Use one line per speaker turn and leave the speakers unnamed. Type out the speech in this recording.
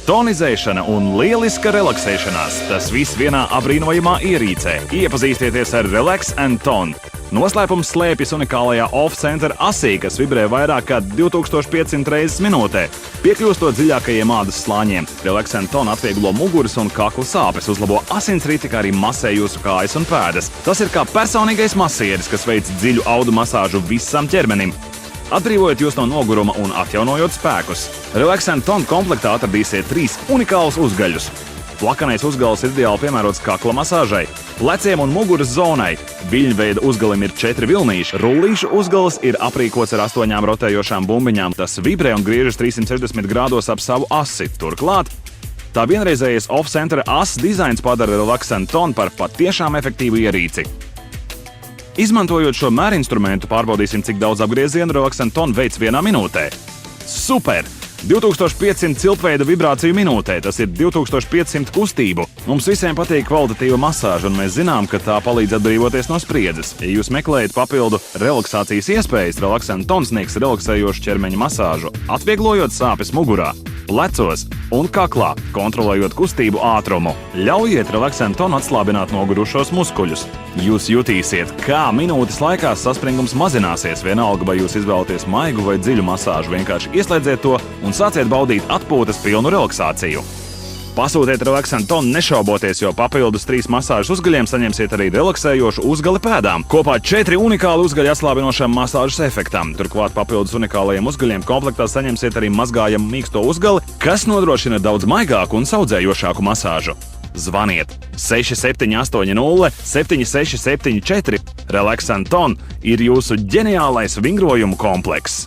tonizēšana un lieliska relaksēšanās. Tas viss vienā apbrīnojamā ierīcē. Iepazīstieties ar Relax & Ton. Noslēpums slēpjas unikālajā off-center asī, kas vibrē vairāk kā 2500 reizes minūtē, piekļūstot dziļākajiem ādas slāņiem. Relax & Ton atvieglo muguras un kakla sāpes, uzlabo asinsriti, kā arī masē jūsu kājas un pēdas. Tas ir kā personīgais masieris, kas veic dziļu audu masāžu visam ķermenim, atbrīvojot jūs no noguruma un atjaunojot spēkus. Relax & Ton komplektā atradīsiet 3 unikālus uzgaļus. Plakanais uzgals ir ideāli piemērots kakla masāžai, pleciem un muguras zonai. Viļņveida uzgalim ir 4 vilnīši. Rullīšu uzgals ir aprīkots ar 8 rotējošām bumbiņām. Tas vibrē un griežas 360 grādos ap savu asi. Turklāt, tā vienreizējais off-center ass dizains padara Relax & Ton par patiešām efektīvu ierīci. Izmantojot šo mērinstrumentu, pārbaudīsim, cik daudz apgriezienu Relax & Ton veic vienā minūtē. Super! 2500 cilpveida vibrāciju minūtē, tas ir 2500 kustību. Mums visiem patīk kvalitatīva masāža, un mēs zinām, ka tā palīdz atbrīvoties no spriedzes. Ja jūs meklējat papildu relaksācijas iespējas, Relax & Ton sniegs relaksējošu ķermeņa masāžu, atvieglojot sāpes mugurā, plecos un kaklā, kontrolējot kustību ātrumu. Ļaujiet Relax & Ton atslābināt nogurušos muskuļus. Jūs jutīsiet, kā minūtes laikā saspringums mazināsies, vienalga vai jūs izvēlaties maigu vai dziļu masāžu, vienkārši ieslēdziet to un sāciet baudīt atpūtas pilnu relaksāciju. Pasūtiet Relax & Ton nešauboties, jo papildus 3 masāžas uzgaļiem saņemsiet arī relaksējošu uzgali pēdām. Kopā 4 unikāli uzgaļi atslābinošam masāžas efektam. Turklāt papildus unikālajiem uzgaļiem komplektā saņemsiet arī mazgājamu mīksto uzgali, kas nodrošina daudz maigāku un saudzējošāku masāžu. Zvaniet 6780 7674. Relax & Ton ir jūsu ģeniālais vingrojumu komplekss.